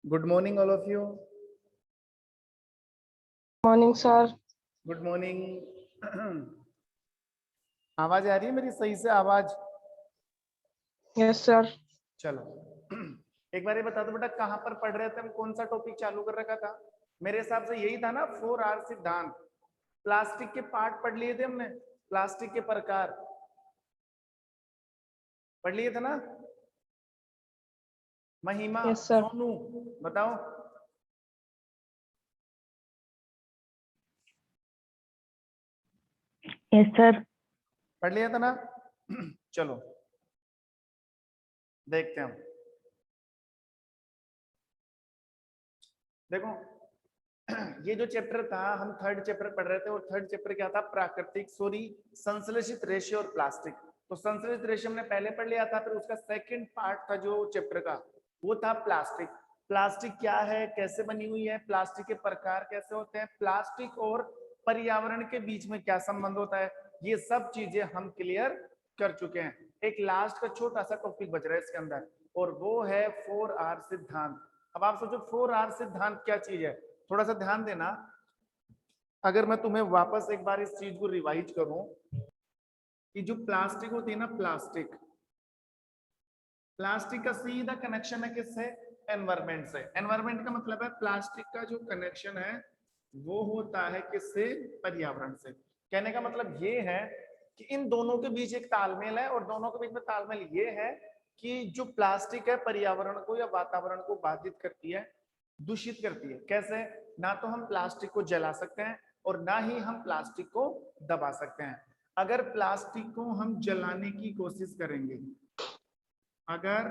Good morning all of you. Morning sir. Good morning. आवाज आ रही है मेरी सही से? आवाज? Yes sir. चलो एक बार ये बता दो बेटा, कहाँ पर पढ़ रहे थे हम? कौन सा टॉपिक चालू कर रखा था? मेरे हिसाब से यही था ना, 4R सिद्धांत। प्लास्टिक के पार्ट पढ़ लिए थे हमने, प्लास्टिक के प्रकार पढ़ लिए थे ना? महिमा, यस सर। सोनू बताओ। Yes sir. पढ़ लिया था ना? चलो देखते हैं हम। देखो ये जो चैप्टर था, हम थर्ड चैप्टर पढ़ रहे थे, और थर्ड चैप्टर क्या था? प्राकृतिक संश्लेषित रेशे और प्लास्टिक। तो संश्लेषित रेशे हमने पहले पढ़ लिया था, फिर उसका सेकंड पार्ट था जो चैप्टर का, वो था प्लास्टिक। प्लास्टिक क्या है, कैसे बनी हुई है, प्लास्टिक के प्रकार कैसे होते हैं, प्लास्टिक और पर्यावरण के बीच में क्या संबंध होता है, ये सब चीजें हम क्लियर कर चुके हैं। एक लास्ट का छोटा सा टॉपिक बच रहा है इसके अंदर, और वो है 4R सिद्धांत। अब आप सोचो 4R सिद्धांत क्या चीज है, थोड़ा सा ध्यान देना। अगर मैं तुम्हें वापस एक बार इस चीज को रिवाइज करूं कि जो प्लास्टिक होती है ना, प्लास्टिक का सीधा कनेक्शन है किससे? एनवायरमेंट से। एनवायरमेंट का मतलब है प्लास्टिक का जो कनेक्शन है वो होता है किससे? पर्यावरण से। कहने का मतलब ये है कि इन दोनों के बीच एक तालमेल है, और दोनों के बीच में तालमेल ये है कि जो प्लास्टिक है पर्यावरण को या वातावरण को बाधित करती है, दूषित करती है। कैसे? ना तो हम प्लास्टिक को जला सकते हैं और ना ही हम प्लास्टिक को दबा सकते हैं। अगर प्लास्टिक को हम जलाने की कोशिश करेंगे, अगर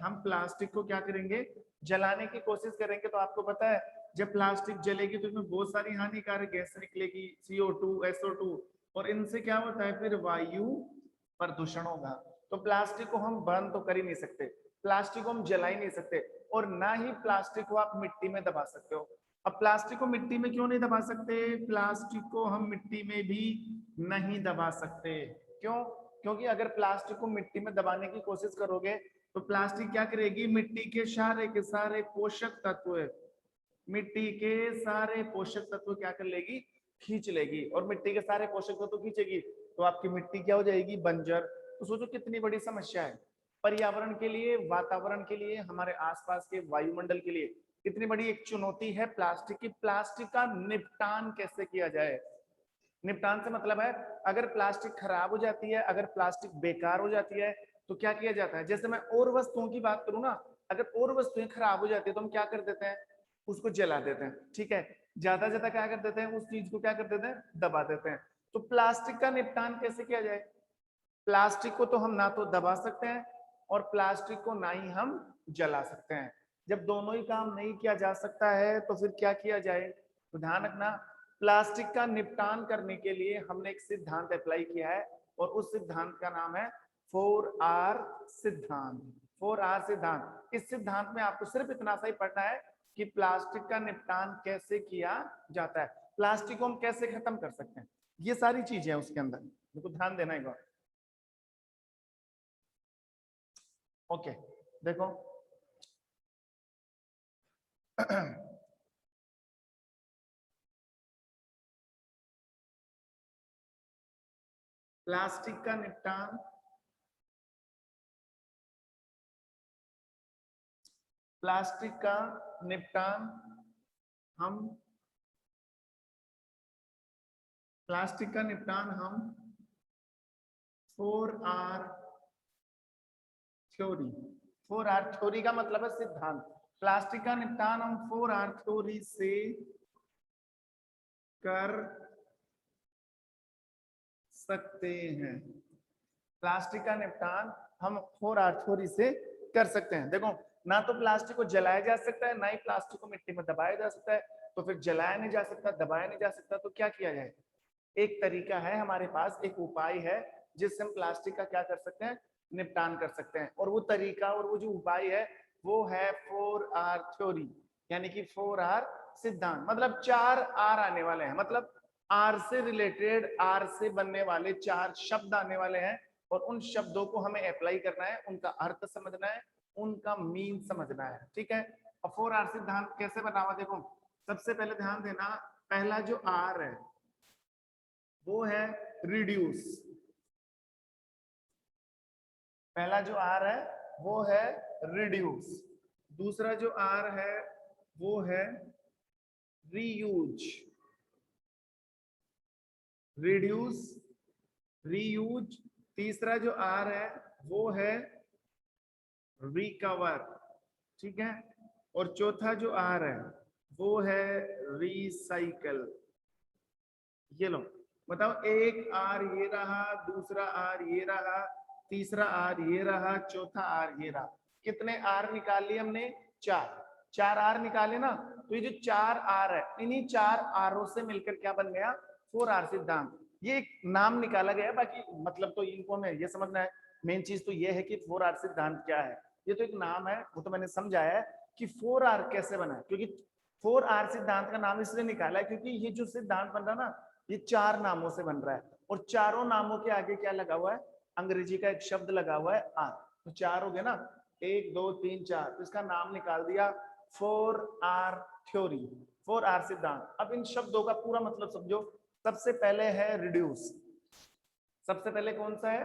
हम प्लास्टिक को क्या करेंगे? जलाने की कोशिश करेंगे, तो आपको पता है जब प्लास्टिक जलेगी तो इसमें बहुत सारी हानिकारक गैस निकलेगी, CO2, SO2, और इनसे क्या होता है? फिर वायु प्रदूषण होगा। तो प्लास्टिक को हम बर्न तो कर ही नहीं सकते, प्लास्टिक को हम जला ही नहीं सकते, और ना ही प्लास्टिक को आप मिट्टी में दबा सकते हो। अब प्लास्टिक को मिट्टी में क्यों नहीं दबा सकते? प्लास्टिक को हम मिट्टी में भी नहीं दबा सकते। क्यों? क्योंकि अगर प्लास्टिक को मिट्टी में दबाने की कोशिश करोगे तो प्लास्टिक क्या करेगी? मिट्टी के सारे पोषक तत्व, मिट्टी के सारे पोषक तत्व क्या कर लेगी? खींच लेगी। और मिट्टी के सारे पोषक तत्व खींचेगी तो आपकी मिट्टी क्या हो जाएगी? बंजर। तो सोचो कितनी बड़ी समस्या है पर्यावरण के लिए, वातावरण के लिए, हमारे आसपास के वायुमंडल के लिए कितनी बड़ी एक चुनौती है प्लास्टिक की। प्लास्टिक का निपटान कैसे किया जाए? निपटान से मतलब है अगर प्लास्टिक खराब हो जाती है, अगर प्लास्टिक बेकार हो जाती है तो क्या किया जाता है? जैसे मैं और वस्तुओं की बात करूं ना, अगर और वस्तुएं खराब हो जाती है तो हम क्या कर देते हैं? उसको जला देते हैं, ठीक है। ज्यादा ज्यादा क्या कर देते हैं? उस चीज को क्या कर देते हैं? दबा देते हैं। तो प्लास्टिक का निपटान कैसे किया जाए? प्लास्टिक को तो हम ना तो दबा सकते हैं और प्लास्टिक को ना ही हम जला सकते हैं। जब दोनों ही काम नहीं किया जा सकता है तो फिर क्या किया जाए? तो ध्यान रखना, प्लास्टिक का निपटान करने के लिए हमने एक सिद्धांत अप्लाई किया है, और उस सिद्धांत का नाम है 4R सिद्धांत। 4R सिद्धांत। इस सिद्धांत में आपको सिर्फ इतना सा ही पढ़ना है कि प्लास्टिक का निपटान कैसे किया जाता है, प्लास्टिक को हम कैसे खत्म कर सकते हैं, ये सारी चीजें हैं उसके अंदर। देखो ध्यान देना एक बार। ओके देखो प्लास्टिक का निपटान, प्लास्टिक का निपटान हम प्लास्टिक का निपटान हम 4R थ्योरी। 4R थ्योरी का मतलब है सिद्धांत। प्लास्टिक का निपटान हम 4R थ्योरी से कर सकते हैं। प्लास्टिक का निपटान हम 4R थ्योरी से कर सकते हैं। देखो, ना तो प्लास्टिक को जलाया जा सकता है, ना ही प्लास्टिक को मिट्टी में दबाया जा सकता है। तो फिर जलाया नहीं जा सकता, दबाया नहीं जा सकता, तो क्या किया जाए? एक तरीका है हमारे पास, एक उपाय है जिससे हम प्लास्टिक का क्या कर सकते हैं? निपटान कर सकते हैं। और वो तरीका और वो जो उपाय है वो है 4R थ्योरी, यानी कि 4R सिद्धांत। मतलब 4R आने वाले हैं, मतलब R से रिलेटेड, R से बनने वाले 4 शब्द आने वाले हैं, और उन शब्दों को हमें अप्लाई करना है, उनका अर्थ समझना है, उनका मीन समझना है, ठीक है। और 4R सिद्धांत कैसे बना हुआ देखो, सबसे पहले ध्यान देना, पहला जो R है वो है रिड्यूस, पहला जो R है वो है रिड्यूस, दूसरा जो R है वो है रीयूज, रिड्यूस रीयूज, तीसरा जो R है वो है रिकवर, ठीक है, और चौथा जो R है वो है रिसाइकल। ये लो बताओ, एक R ये रहा, दूसरा R ये रहा, तीसरा R ये रहा, चौथा R ये रहा, कितने R निकाल लिए हमने? चार R निकाले ना। तो ये जो 4R है, इन्हीं 4 से मिलकर क्या बन गया? 4R सिद्धांत। ये एक नाम निकाला गया, बाकी मतलब तो इनको में ये समझना है, मेन चीज तो ये है कि 4R सिद्धांत क्या है। ये तो एक नाम है, वो तो मैंने समझाया है कि 4R कैसे बना है, क्योंकि 4R सिद्धांत का नाम इसलिए निकाला है क्योंकि ये जो सिद्धांत बन रहा ना, ये 4 नामों से बन रहा है, और चारों नामों के आगे क्या लगा हुआ है? अंग्रेजी का एक शब्द लगा हुआ है आर। तो 4 हो गया ना, 1 2 3 4, तो इसका नाम निकाल दिया 4R थ्योरी, 4R सिद्धांत। अब इन शब्दों का पूरा मतलब समझो। सबसे पहले है रिड्यूस, सबसे पहले कौन सा है?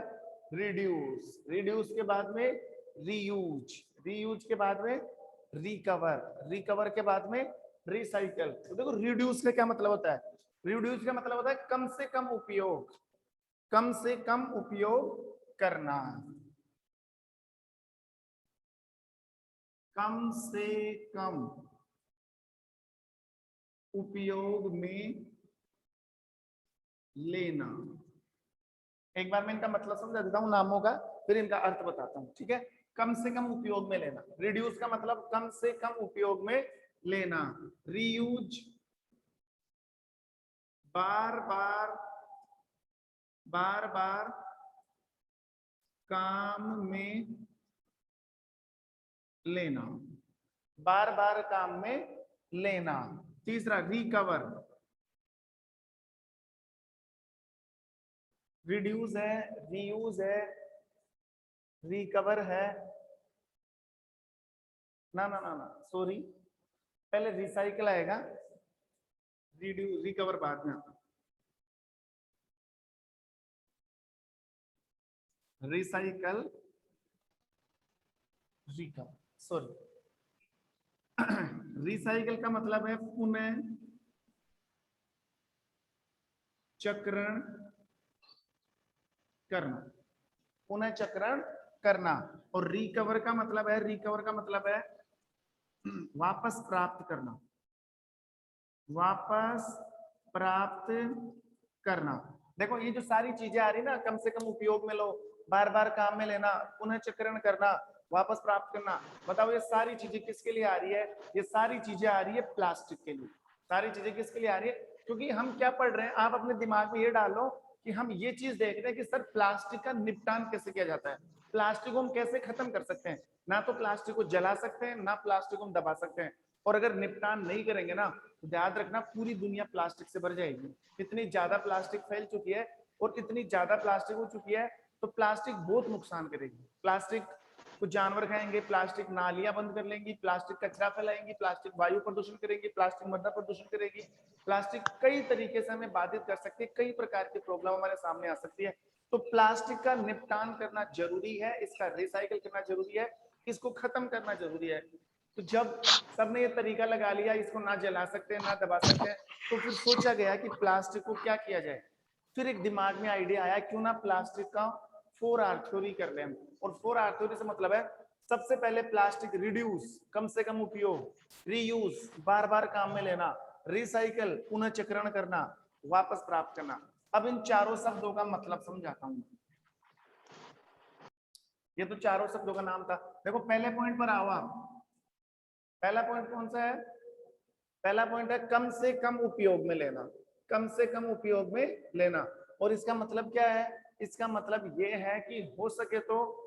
रिड्यूस, रिड्यूस के बाद में रीयूज, रीयूज के बाद में रिकवर, रिकवर के बाद में रिसाइकल। तो देखो रिड्यूस का क्या मतलब होता है? रिड्यूस का मतलब होता है कम से कम उपयोग, कम से कम उपयोग करना, कम से कम उपयोग में लेना। एक बार मैं इनका मतलब समझा देता हूं नामों का, फिर इनका अर्थ बताता हूं, ठीक है। कम से कम उपयोग में लेना, रिड्यूस का मतलब कम से कम उपयोग में लेना, रीयूज बार बार काम में लेना, बार बार काम में लेना। तीसरा रिकवर, रिड्यूस है, रीयूज है, रिकवर है, ना ना ना ना सॉरी, पहले रिसाइकल आएगा, रिड्यूस रिकवर बाद में आता, रिसाइकल रिकवर, सॉरी। रिसाइकल का मतलब है पुनः चक्रण करना, पुनः चक्रण करना। और रिकवर का मतलब है, रिकवर का मतलब है वापस प्राप्त करना, वापस प्राप्त करना। देखो ये जो सारी चीजें आ रही ना, कम से कम उपयोग में लो, बार बार काम में लेना, पुनः चक्रण करना, वापस प्राप्त करना, बताओ ये सारी चीजें किसके लिए आ रही है? ये सारी चीजें आ रही है प्लास्टिक के लिए। सारी चीजें किसके लिए आ रही है? क्योंकि हम क्या पढ़ रहे हैं, आप अपने दिमाग में ये डालो कि हम ये चीज देख रहे हैं कि सर प्लास्टिक का निपटान कैसे किया जाता है, प्लास्टिक को हम कैसे खत्म कर सकते हैं। ना तो प्लास्टिक को जला सकते हैं, ना प्लास्टिक को हम दबा सकते हैं। और अगर निपटान नहीं करेंगे ना, तो याद रखना पूरी दुनिया प्लास्टिक से भर जाएगी। इतनी ज्यादा प्लास्टिक फैल चुकी है और इतनी ज्यादा प्लास्टिक हो चुकी है, तो प्लास्टिक बहुत नुकसान करेगी। प्लास्टिक कुछ जानवर खाएंगे, प्लास्टिक नालियां बंद कर लेंगी, प्लास्टिक कचरा फैलाएंगी, प्लास्टिक वायु प्रदूषण करेगी, प्लास्टिक मृदा प्रदूषण करेगी, प्लास्टिक कई तरीके से हमें बाधित कर सकती है, कई प्रकार की प्रॉब्लम हमारे सामने आ सकती है। तो प्लास्टिक का निपटान करना जरूरी है, इसका रिसाइकल करना जरूरी है, इसको खत्म करना जरूरी है। तो जब सबने ये तरीका लगा लिया, इसको ना जला सकते हैं ना दबा सकते हैं, तो फिर सोचा गया कि प्लास्टिक को क्या किया जाए। फिर एक दिमाग में आइडिया आया, क्यों ना प्लास्टिक का 4R थ्योरी कर लें। और 4R थ्योरी से मतलब है सबसे पहले प्लास्टिक रिड्यूस कम से कम उपयोग, रीयूज बार बार काम में लेना, रिसाइकल पुनः चक्रण करना, वापस प्राप्त करना। अब इन चारों शब्दों का मतलब समझाता हूं। ये तो चारों शब्दों का नाम था। देखो पहले पॉइंट पर आओ आप, पहला पॉइंट कौन सा है? पहला पॉइंट है कम से कम उपयोग में लेना, कम से कम उपयोग में लेना। और इसका मतलब क्या है? इसका मतलब ये है कि हो सके तो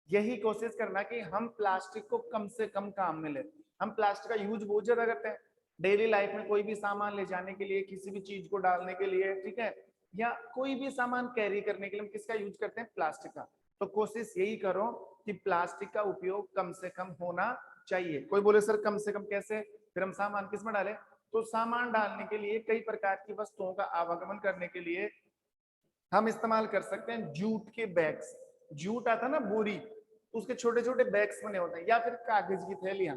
यही कोशिश करना कि हम प्लास्टिक को कम से कम काम में लें। हम प्लास्टिक का यूज बहुत ज्यादा करते हैं डेली लाइफ में, कोई भी सामान ले जाने के लिए, किसी भी चीज को डालने के लिए, ठीक है, या कोई भी सामान कैरी करने के लिए हम किसका यूज करते हैं? प्लास्टिक का। तो कोशिश यही करो कि प्लास्टिक का उपयोग कम से कम होना चाहिए। कोई बोले सर कम से कम कैसे, फिर हम सामान किस में डालें? तो सामान डालने के लिए, कई प्रकार की वस्तुओं का आवागमन करने के लिए हम इस्तेमाल कर सकते हैं जूट के बैग्स। जूट आता ना बोरी, उसके छोटे छोटे बैग्स बने होते हैं, या फिर कागज की थैलियां।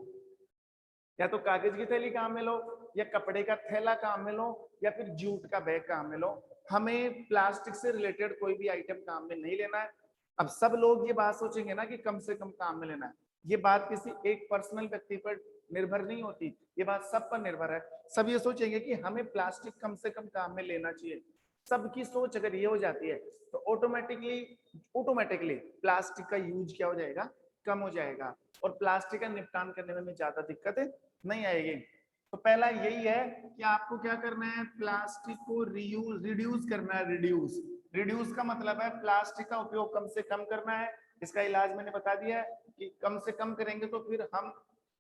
या तो कागज की थैली काम में लो, या कपड़े का थैला काम में लो, या फिर जूट का बैग काम में लो। हमें प्लास्टिक से रिलेटेड कोई भी आइटम काम में नहीं लेना है। अब सब लोग ये बात सोचेंगे ना कि कम से कम काम में लेना है, ये बात किसी एक पर्सनल व्यक्ति पर निर्भर नहीं होती, ये बात सब पर निर्भर है। सब ये सोचेंगे कि हमें प्लास्टिक कम से कम काम में लेना चाहिए। सबकी सोच अगर ये हो जाती है तो ऑटोमेटिकली प्लास्टिक का यूज क्या हो जाएगा? कम हो जाएगा, और प्लास्टिक का निपटान करने में ज्यादा दिक्कत नहीं आएगी। तो पहला यही है कि आपको क्या करना है, प्लास्टिक को रिड्यूस करना है। रिड्यूस का मतलब है प्लास्टिक का उपयोग कम से कम करना है। इसका इलाज मैंने बता दिया है कि कम से कम करेंगे तो फिर हम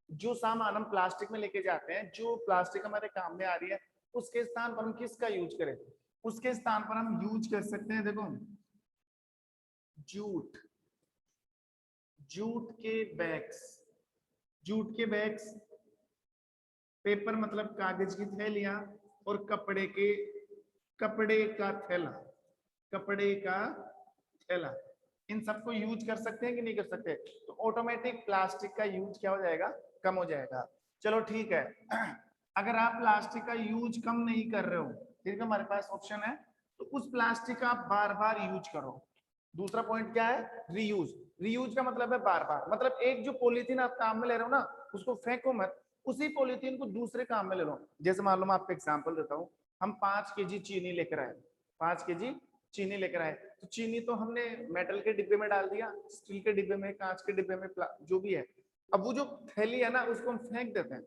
जो सामान हम प्लास्टिक में लेके जाते हैं, जो प्लास्टिक हमारे काम में आ रही है, उसके स्थान पर हम किसका यूज करें? उसके स्थान पर हम यूज कर सकते हैं, देखो, जूट जूट के बैग्स। जूट के बैग्स, पेपर मतलब कागज की थैलियां, और कपड़े का थैला, कपड़े का थैला, इन सबको यूज कर सकते हैं कि नहीं कर सकते? तो ऑटोमेटिक प्लास्टिक का यूज क्या हो जाएगा? कम हो जाएगा। चलो ठीक है। अगर आप प्लास्टिक का यूज कम नहीं कर रहे हो, ठीक है, हमारे पास ऑप्शन है, तो उस प्लास्टिक का आप बार बार यूज करो। दूसरा पॉइंट क्या है? रीयूज। रीयूज का मतलब है बार बार, मतलब एक जो पॉलीथीन आप काम में ले रहे हो ना, उसको फेंको मत, उसी पॉलीथीन को दूसरे काम में ले लो। जैसे मान लो, मैं आपको एग्जांपल देता हूँ, हम 5 केजी चीनी लेकर आए, 5 केजी चीनी लेकर आए, तो चीनी तो हमने मेटल के डिब्बे में डाल दिया, स्टील के डिब्बे में, कांच के डिब्बे में, जो भी है। अब वो जो थैली है ना, उसको हम फेंक देते हैं।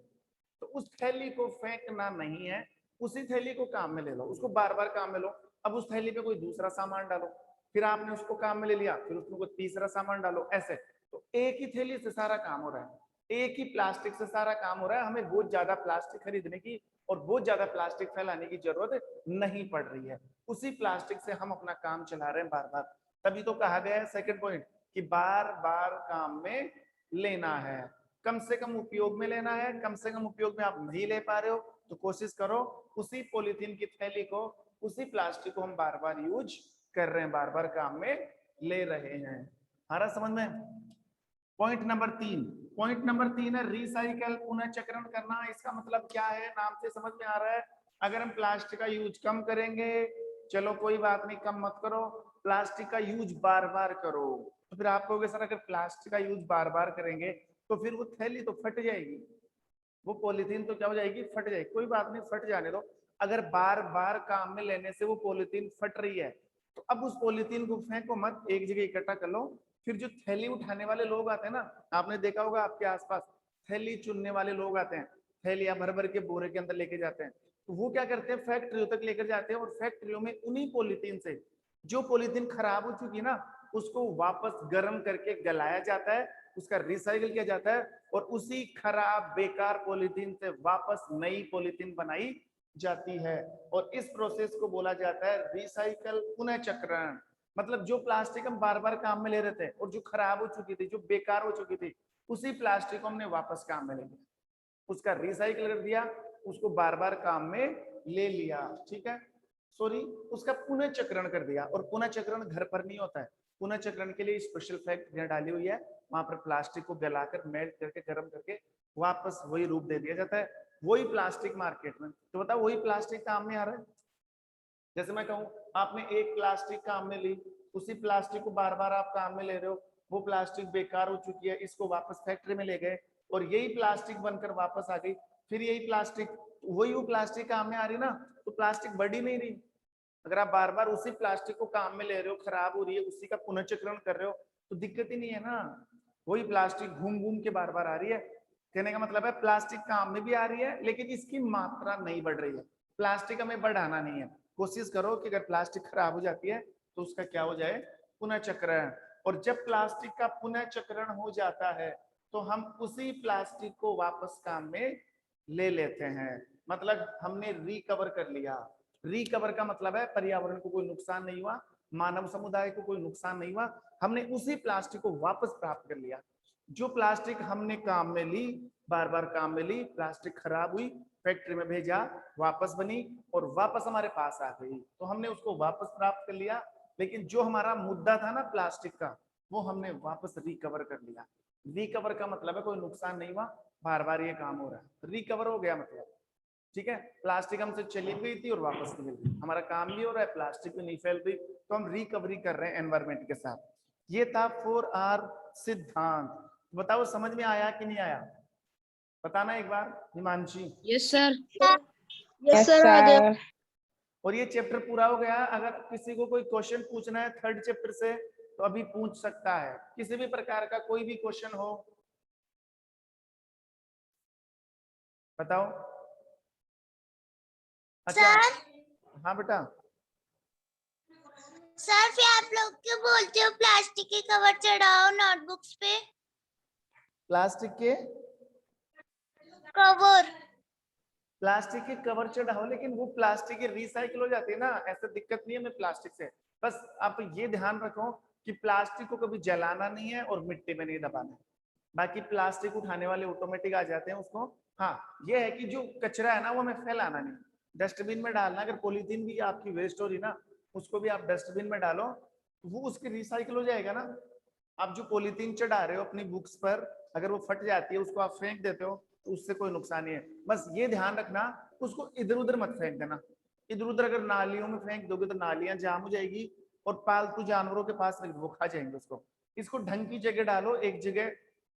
तो उस थैली को फेंकना नहीं है, उसी थैली को काम में ले लो, उसको बार बार काम में लो। अब उस थैली पे कोई दूसरा सामान डालो, फिर आपने उसको काम में ले लिया, फिर उसमें कोई तीसरा सामान डालो, ऐसे। तो एक ही थैली से सारा काम हो रहा है, एक ही प्लास्टिक से सारा काम हो रहा है। हमें बहुत ज्यादा प्लास्टिक खरीदने की और बहुत ज्यादा प्लास्टिक फैलाने की जरूरत नहीं पड़ रही है। उसी प्लास्टिक से हम अपना काम चला रहे हैं बार बार। तभी तो कहा गया है सेकंड पॉइंट कि बार बार काम में लेना है, कम से कम उपयोग में लेना है। कम से कम उपयोग में आप नहीं ले पा रहे हो तो कोशिश करो उसी पॉलीथीन की थैली को, उसी प्लास्टिक को हम बार बार यूज कर रहे हैं, बार बार काम में ले रहे हैं। आ रहा समझ में? पॉइंट नंबर 3, पॉइंट नंबर 3 है रिसाइकल, पुनर्चक्रण करना। इसका मतलब क्या है? नाम से समझ में आ रहा है। अगर हम प्लास्टिक का यूज कम करेंगे, चलो कोई बात नहीं, कम मत करो, प्लास्टिक का यूज बार बार करो। तो फिर आप कहोगे सर अगर प्लास्टिक का यूज बार बार करेंगे तो फिर वो थैली तो फट जाएगी, वो पॉलीथीन तो क्या हो जाएगी? फट जाएगी। कोई बात नहीं, फट जाने दो। अगर बार बार काम में लेने से वो पॉलीथीन फट रही है, तो अब उस पॉलीथीन को फेंको मत, एक जगह इकट्ठा कर लो। फिर जो थैली उठाने वाले लोग आते हैं ना, आपने देखा होगा आपके आसपास थैली चुनने वाले लोग आते हैं, थैलियां भर भर के बोरे के अंदर लेके जाते हैं। तो वो क्या करते हैं? फैक्ट्रियों तक लेकर जाते हैं, और फैक्ट्रियों में उन्हीं पॉलीथीन से, जो पॉलीथीन खराब हो चुकी है ना, उसको वापस गर्म करके गलाया जाता है, उसका रिसाइकल किया जाता है, और उसी खराब बेकार पॉलीथीन से वापस नई पॉलीथीन बनाई जाती है। और इस प्रोसेस को बोला जाता है रिसाइकल पुनःचक्रण। मतलब जो प्लास्टिक हम बार बार काम में ले रहे थे और जो खराब हो चुकी थी, जो बेकार हो चुकी थी, उसी प्लास्टिक को हमने वापस काम में ले लिया, उसका रिसाइकल कर दिया, उसको बार बार काम में ले लिया, ठीक है, सॉरी, उसका पुनःचक्रण कर दिया। और पुनःचक्रण घर पर नहीं होता है, पुनःचक्रण के लिए स्पेशल फैक्ट्रियां डाली हुई है, वहां पर प्लास्टिक को गलाकर मेल्ट करके गर्म करके वापस वही रूप दे दिया जाता है, वही प्लास्टिक मार्केट में। तो बताओ वही प्लास्टिक काम में आ रहा है। जैसे मैं कहूँ आपने एक प्लास्टिक काम में ली, उसी प्लास्टिक को बार बार आप काम में ले रहे हो, वो प्लास्टिक बेकार हो चुकी है, इसको वापस फैक्ट्री में ले गए और यही प्लास्टिक बनकर वापस आ गई, फिर यही प्लास्टिक, वही वो प्लास्टिक काम में आ रही ना, तो प्लास्टिक बढ़ ही नहीं रही। अगर आप बार बार उसी प्लास्टिक को काम में ले रहे हो, खराब हो रही है, उसी का पुनर्चक्रण कर रहे हो, तो दिक्कत ही नहीं है ना। वही प्लास्टिक घूम घूम के बार बार आ रही है। कहने का मतलब है प्लास्टिक काम में भी आ रही है, लेकिन इसकी मात्रा नहीं बढ़ रही है। प्लास्टिक हमें बढ़ाना नहीं है। कोशिश करो कि अगर प्लास्टिक खराब हो जाती है तो उसका क्या हो जाए? पुनर्चक्रण। और जब प्लास्टिक का पुनर्चक्रण हो जाता है तो हम उसी प्लास्टिक को वापस काम में ले लेते हैं। मतलब हमने रिकवर कर लिया। रिकवर का मतलब है पर्यावरण को कोई नुकसान नहीं हुआ, मानव समुदाय को कोई नुकसान नहीं हुआ, हमने उसी प्लास्टिक को वापस प्राप्त कर लिया। जो प्लास्टिक हमने काम में ली, बार बार काम में ली, प्लास्टिक खराब हुई, फैक्ट्री में भेजा, वापस बनी और वापस हमारे पास आ गई, तो हमने उसको वापस प्राप्त कर लिया। लेकिन जो हमारा मुद्दा था ना प्लास्टिक का, वो हमने वापस रिकवर कर लिया। रिकवर का मतलब है कोई नुकसान नहीं हुआ, बार बार ये काम हो रहा है, रिकवर हो गया मतलब। ठीक है, प्लास्टिक हमसे चली गई थी और वापस निकल गई, हमारा काम भी हो रहा है, प्लास्टिक भी नहीं फैल रही, तो हम रिकवरी कर रहे हैं एनवायरमेंट के साथ। ये था 4R सिद्धांत। बताओ समझ में आया कि नहीं आया, बताना एक बार Himanshi. Yes sir. Yes sir. और ये चैप्टर पूरा हो गया। अगर किसी को कोई क्वेश्चन पूछना है थर्ड चैप्टर से तो अभी पूछ सकता है, किसी भी प्रकार का कोई भी क्वेश्चन हो, बताओ। अच्छा हाँ बेटा। सर फिर आप लोग क्यों बोलते हो प्लास्टिक के कवर चढ़ाओ नोटबुक्स पे? प्लास्टिक के कवर प्लास्टिक के कवर चढ़ाओ, लेकिन वो प्लास्टिक की रिसाइकिल हो जाती है ना, ऐसा दिक्कत नहीं है हमें प्लास्टिक से। बस आप ये ध्यान रखो कि प्लास्टिक को कभी जलाना नहीं है और मिट्टी में नहीं दबाना है। बाकी प्लास्टिक उठाने वाले ऑटोमेटिक आ जाते हैं उसको। हाँ ये है कि जो कचरा है ना वो हमें फैलाना नहीं, डस्टबिन में डालना। अगर पॉलीथीन भी आपकी वेस्ट हो रही ना, उसको भी आप डस्टबिन में डालो, वो उसकी रिसाइकिल हो जाएगा ना। आप जो पॉलीथीन चढ़ा रहे हो अपनी बुक्स पर, अगर वो फट जाती है उसको आप फेंक देते हो तो उससे कोई नुकसान नहीं है। बस ये ध्यान रखना उसको इधर उधर मत फेंक देना। इधर उधर अगर नालियों में फेंक दोगे तो नालियां जाम हो जाएगी और पालतू जानवरों के पास वो खा जाएंगे उसको। इसको ढंग की जगह डालो, एक जगह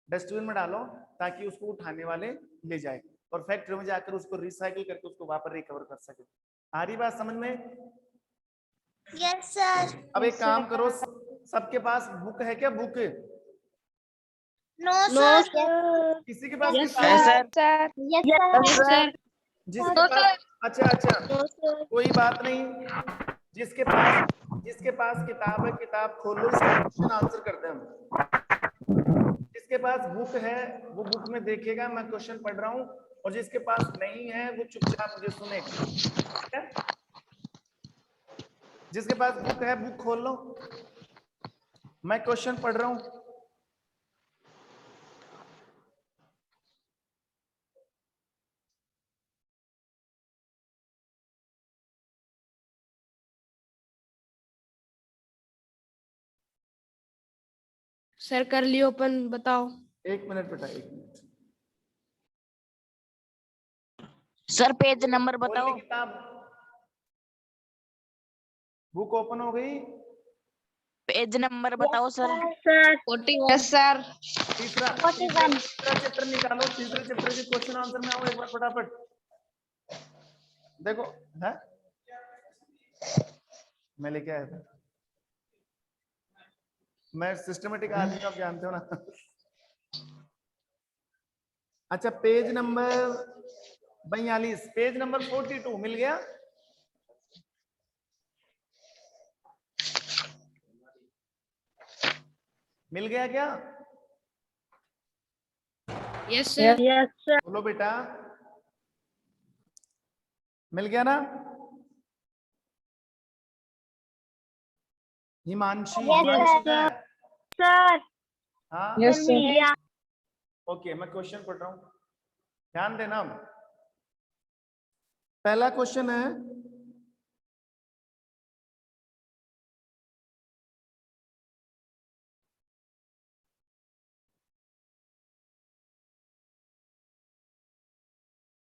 डस्टबिन में डालो ताकि उसको उठाने वाले ले जाए और फैक्ट्री में जाकर उसको रिसाइकिल करके उसको वापस रिकवर कर सके। आ रही बात समझ में? Yes sir. अब एक काम करो, सबके पास बुक है क्या? Book no no sir. किसी के पास यस किताब है? सर। Yes sir. जिसके पास, अच्छा कोई बात नहीं, जिसके पास किताब है किताब खोलो, क्वेश्चन आंसर करते हैं हम। जिसके पास बुक है वो बुक में देखेगा मैं क्वेश्चन पढ़ रहा हूँ, और जिसके पास नहीं है वो चुपचाप मुझे सुनेगा, ठीक है? जिसके पास बुक है बुक खोल लो, मैं क्वेश्चन पढ़ रहा हूँ। सर कर लियो ओपन, बताओ। एक मिनट बेटा, एक मिनट। सर पेज नंबर खोल ली बताओ। किताब, बुक ओपन हो गई। पेज नंबर बताओ सर। सर 41। Yes sir. तीसरा चैप्टर निकालो, तीसरे चैप्टर के क्वेश्चन आंसर में आओ एक बार फटाफट। देखो है मैं लेके आया था, मैं सिस्टमेटिक आदमी, आप जानते हो ना। अच्छा पेज नंबर 42, पेज नंबर 42 मिल गया? मिल गया क्या? Yes sir. बोलो बेटा, मिल गया ना? हिमांशी, हिमांशी का है? सर हाँ यस सर। ओके, मैं क्वेश्चन पढ़ रहा हूं, ध्यान देना। पहला क्वेश्चन है,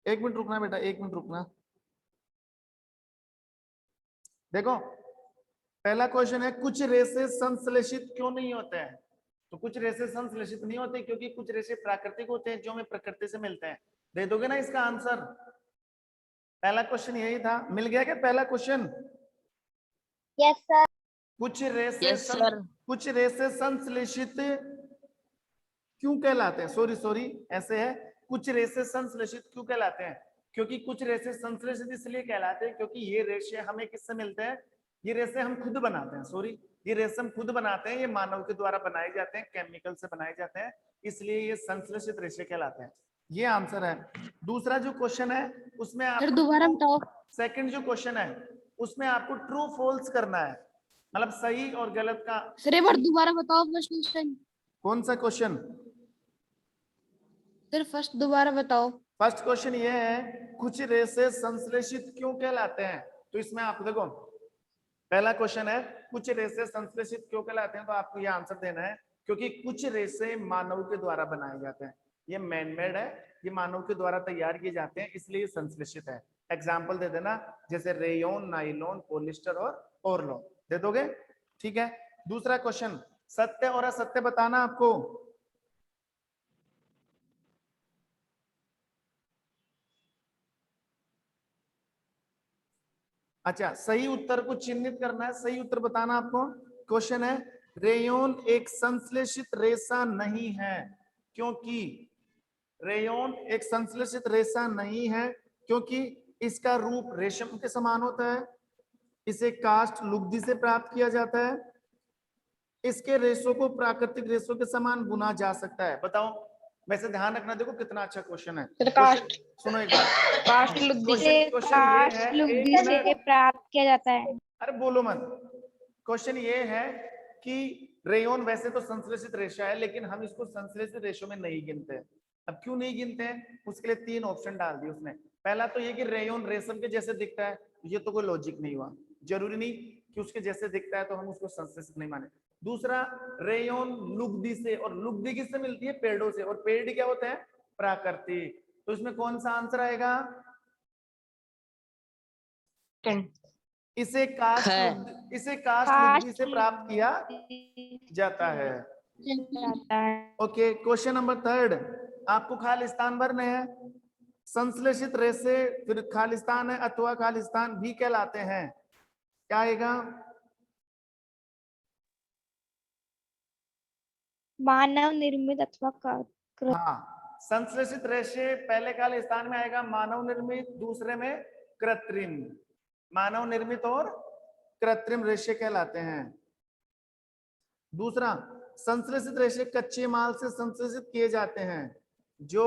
एक मिनट रुकना बेटा, एक मिनट रुकना। देखो पहला क्वेश्चन है, कुछ रेसे संश्लेषित क्यों नहीं होते हैं? तो कुछ रेसे संश्लेषित नहीं होते क्योंकि कुछ रेसे प्राकृतिक होते हैं जो हमें प्रकृति से मिलते हैं। दे दोगे ना इसका आंसर? पहला क्वेश्चन यही था। मिल गया क्या पहला question? Yes sir. Yes sir. कुछ रेसे संश्लेषित क्यों कहलाते हैं? सॉरी ऐसे है, कुछ रेशे संश्लेषित क्यों कहलाते हैं? क्योंकि कुछ रेशे संश्लेषित इसलिए कहलाते हैं क्योंकि ये रेशे हमें किससे मिलते हैं? ये रेशे हम खुद बनाते हैं, सॉरी ये रेशे हम खुद बनाते हैं, ये मानव के द्वारा बनाए जाते हैं, केमिकल से बनाए जाते हैं, इसलिए ये संश्लेषित रेशे कहलाते हैं। ये आंसर है। दूसरा जो क्वेश्चन है उसमें सर दोबारा बताओ। सेकंड जो क्वेश्चन है उसमें आपको ट्रू फॉल्स करना है, मतलब सही और गलत का। सर एक बार दोबारा बताओ क्वेश्चन। कौन सा क्वेश्चन? सर फर्स्ट दोबारा बताओ। फर्स्ट क्वेश्चन ये है, कुछ रेसेस संश्लेषित क्यों कहलाते हैं? तो इसमें आप देखो, पहला क्वेश्चन है कुछ रेसे संश्लेषित क्यों कहलाते हैं, तो आपको ये आंसर देना है क्योंकि कुछ रेसे मानव के द्वारा बनाए जाते हैं। ये मैनमेड है, ये मानव के द्वारा तैयार किए जाते हैं, इसलिए संश्लेषित है। एग्जाम्पल दे देना, जैसे रेयोन, नाइलॉन, पॉलिस्टर और ओरलॉन दे दोगे, ठीक है। दूसरा क्वेश्चन, सत्य और असत्य बताना आपको। अच्छा, सही उत्तर को चिन्हित करना है, सही उत्तर बताना आपको। क्वेश्चन है, रेयोन एक संश्लेषित रेशा नहीं है क्योंकि रेयोन एक संश्लेषित रेशा नहीं है क्योंकि इसका रूप रेशम के समान होता है, इसे कास्ट लुगदी से प्राप्त किया जाता है, इसके रेशों को प्राकृतिक रेशों के समान बुना जा सकता है। बताओ, वैसे ध्यान रखना, देखो कितना अच्छा क्वेश्चन है। सुनो एक बार, कास्ट लुगदी से प्राप्त किया जाता है। अरे बोलो मत। क्वेश्चन ये है कि रेयोन वैसे तो संश्लेषित रेशा है, लेकिन हम इसको संश्लेषित रेशों में नहीं गिनते। अब क्यों नहीं गिनते हैं? उसके लिए 3 ऑप्शन डाल दिए उसने। पहला तो ये कि रेयोन रेशम के जैसे दिखता है, ये तो कोई लॉजिक नहीं हुआ, जरूरी नहीं कि उसके जैसे दिखता है तो हम उसको संश्लेषित नहीं माने। दूसरा, रेयोन लुगदी से, और लुगदी किससे मिलती है? पेड़ों से, और पेड़ क्या होते हैं? प्राकृतिक। तो इसमें कौन सा आंसर आएगा? इसे कास्ट लुगदी से प्राप्त किया जाता है। ओके, क्वेश्चन नंबर 3, आपको खालिस्तान भरने हैं। संश्लेषित रेशे फिर खालिस्तान है अथवा खालिस्तान भी कहलाते हैं, क्या आएगा? मानव निर्मित अथवा हाँ, संश्लेषित रेशे पहले खालिस्तान में आएगा मानव निर्मित, दूसरे में कृत्रिम। मानव निर्मित और कृत्रिम रेशे कहलाते हैं। दूसरा, संश्लेषित रेशे कच्चे माल से संश्लेषित किए जाते हैं, जो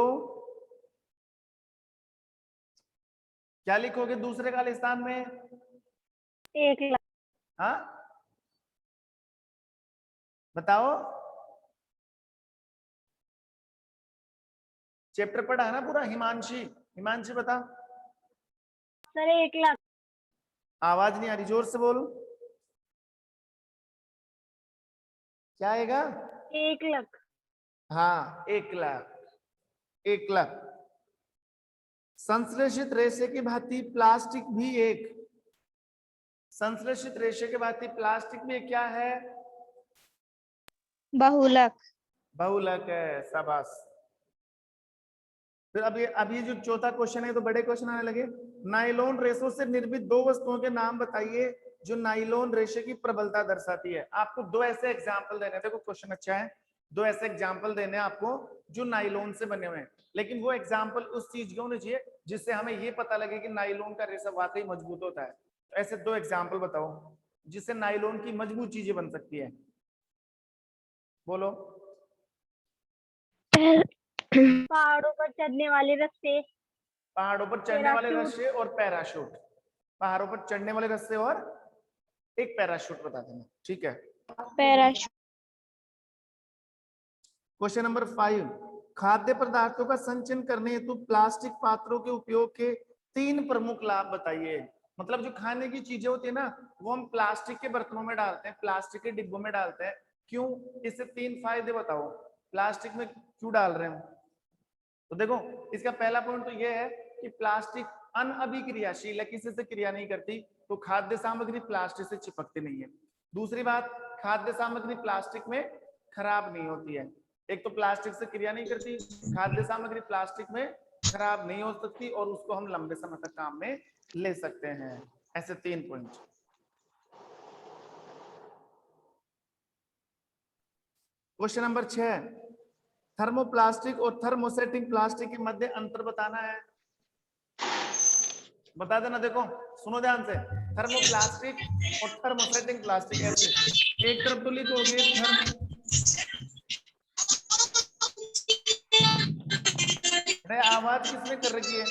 क्या लिखोगे दूसरे खालिस्तान में? 1 लाख। हाँ बताओ, चैप्टर पढ़ा है ना पूरा? हिमांशी बता। सर 1 लाख। आवाज नहीं आ रही, जोर से बोलो। क्या आएगा? 1 लाख। हाँ, 1 लाख। संश्लेषित रेशे की भांति प्लास्टिक भी एक, संश्लेषित रेशे के भांति प्लास्टिक में क्या है? बहुलक है, शाबाश। फिर अब ये जो चौथा क्वेश्चन है तो बड़े क्वेश्चन आने लगे। नाइलॉन रेशों से निर्मित 2 वस्तुओं के नाम बताइए जो नाइलॉन रेशे की प्रबलता दर्शाती है। आपको 2 ऐसे एग्जाम्पल देने, देखो क्वेश्चन अच्छा है, 2 ऐसे एग्जाम्पल देने आपको जो नाइलॉन से बने हुए हैं, लेकिन वो एग्जाम्पल उस चीज के होने चाहिए जिससे हमें ये पता लगे कि नाइलॉन का रेशा वाकई मजबूत होता है। तो ऐसे 2 एग्जाम्पल बताओ जिससे नाइलॉन की मजबूत चीजें बन सकती है, बोलो। पहाड़ों पर चढ़ने वाले रस्से, पहाड़ों पर चढ़ने वाले रस्से और पैराशूट। पहाड़ों पर चढ़ने वाले रस्से और एक पैराशूट बता देना, ठीक है। पैराशूट। क्वेश्चन नंबर 5, खाद्य पदार्थों का संचयन करने हेतु प्लास्टिक पात्रों के उपयोग के 3 प्रमुख लाभ बताइए। मतलब जो खाने की चीजें होती है ना, वो हम प्लास्टिक के बर्तनों में डालते हैं, प्लास्टिक के डिब्बों में डालते हैं, क्यों? इससे 3 फायदे बताओ। प्लास्टिक में क्यों डाल रहे हैं? तो देखो, इसका पहला पॉइंट तो ये है कि प्लास्टिक अनअभिक्रियाशील है, किसी से क्रिया नहीं करती, तो खाद्य सामग्री प्लास्टिक से चिपकती नहीं है। दूसरी बात, खाद्य सामग्री प्लास्टिक में खराब नहीं होती है। एक तो प्लास्टिक से क्रिया नहीं करती, खाद्य सामग्री प्लास्टिक में खराब नहीं हो सकती, और उसको हम लंबे समय तक काम में ले सकते हैं। ऐसे 3 पॉइंट। क्वेश्चन नंबर 6, थर्मोप्लास्टिक और थर्मोसेटिंग प्लास्टिक के मध्य अंतर बताना है, बता देना। देखो सुनो ध्यान से, थर्मोप्लास्टिक और थर्मोसेटिंग प्लास्टिक, ऐसे एक तरफ तो लिखोगे आवाज किसने कर रखी है?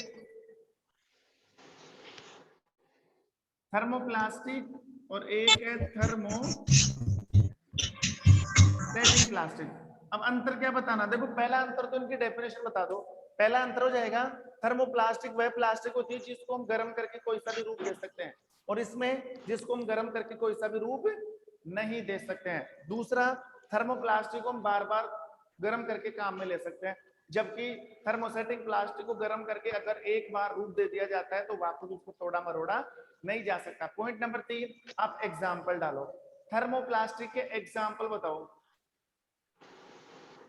थर्मोप्लास्टिक और एक है थर्मोसेटिंग प्लास्टिक। अब अंतर क्या बताना, देखो पहला अंतर तो इनकी डेफिनेशन बता दो। पहला अंतर हो जाएगा थर्मोप्लास्टिक वह प्लास्टिक होती है जिसको हम गर्म करके कोई सा भी रूप दे सकते हैं, और इसमें जिसको हम गर्म करके कोई सा भी रूप नहीं दे सकते हैं। दूसरा, थर्मोप्लास्टिक को हम बार बार गर्म करके काम में ले सकते हैं, जबकि थर्मोसेटिक प्लास्टिक को गर्म करके अगर एक बार रूप दे दिया जाता है तो वापस उसको तोड़ा मरोड़ा नहीं जा सकता। पॉइंट नंबर 3, आप एग्जाम्पल डालो। थर्मोप्लास्टिक के एग्जाम्पल बताओ,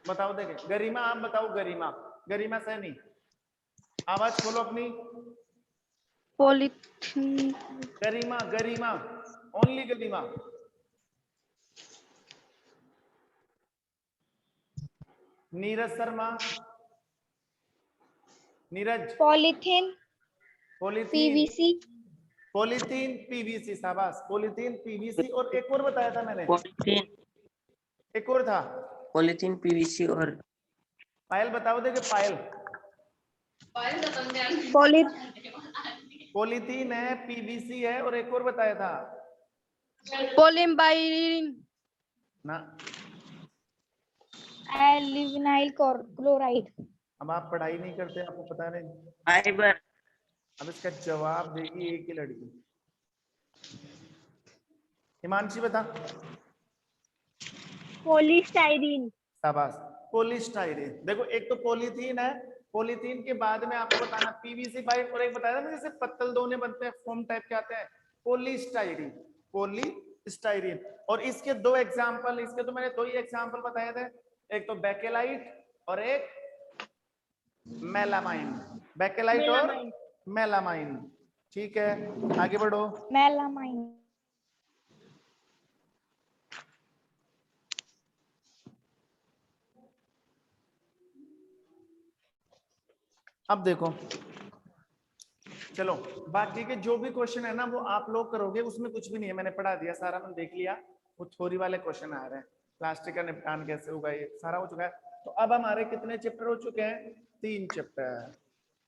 बताओ देखे। गरिमा आप बताओ, गरिमा, गरिमा सैनी आवाज खोलो अपनी। Polythene, Garima, Garima, only Garima. Neeraj Sharma, Neeraj. Polythene, polythene, PVC, polythene PVC, शाबाश। पॉलीथीन पीवीसी, और एक और बताया था मैंने, पॉलीथीन, एक और था। पॉलीथीन, पीवीसी और पायल बताओ देखे, पायल। पॉलीथीन है, पीवीसी है, और एक और बताया था पॉलीम्बाइरिन, ना। एल्यूमिनाइल क्लोराइड। अब आप पढ़ाई नहीं करते, आपको पता नहीं। फाइबर, अब इसका जवाब देगी एक ही लड़की। हिमांशी बता। पॉलीस्टाइरीन, शाबाश, पॉलीस्टाइरीन। देखो एक तो पॉलीथीन है, पॉलीथीन के बाद में आपको बताना पीवीसी पाइप, और एक बताया था ना जैसे पत्तल दोने बनते हैं, फोम टाइप के आते हैं, पॉलीस्टाइरीन, पॉलीस्टाइरीन। और इसके दो एग्जांपल, इसके तो मैंने 2 ही एग्जांपल बताए थे, एक तो बेकेलाइट और एक मेलामाइन। बेकेलाइट और मेलामाइन, ठीक है, आगे बढ़ो। मेलामाइन, अब देखो, चलो बाकी के जो भी क्वेश्चन है ना वो आप लोग करोगे, उसमें कुछ भी नहीं है, मैंने पढ़ा दिया सारा, मैंने देख लिया। वो थ्योरी वाले क्वेश्चन आ रहे हैं, प्लास्टिक का निपटान कैसे होगा, ये सारा हो चुका है। तो अब हमारे कितने चैप्टर हो चुके हैं? 3 चैप्टर।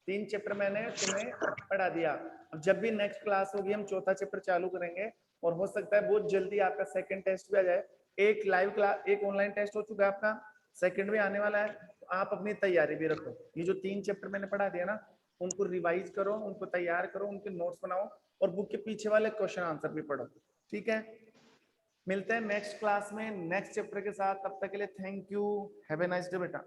3 चैप्टर मैंने तुम्हें पढ़ा दिया। अब जब भी नेक्स्ट क्लास होगी हम 4था चैप्टर चालू करेंगे, और हो सकता है बहुत जल्दी आपका सेकंड टेस्ट भी आ जाए। एक लाइव क्लास, एक ऑनलाइन टेस्ट हो चुका है आपका, सेकंड भी आने वाला है। तो आप अपनी तैयारी भी रखो। ये जो 3 चैप्टर मैंने पढ़ा दिया ना, उनको रिवाइज करो, उनको तैयार करो, उनके नोट्स बनाओ, और बुक के पीछे वाले क्वेश्चन आंसर भी पढ़ो, ठीक है। मिलते हैं नेक्स्ट क्लास में नेक्स्ट चैप्टर के साथ, तब तक के लिए thank you, have a nice day बेटा।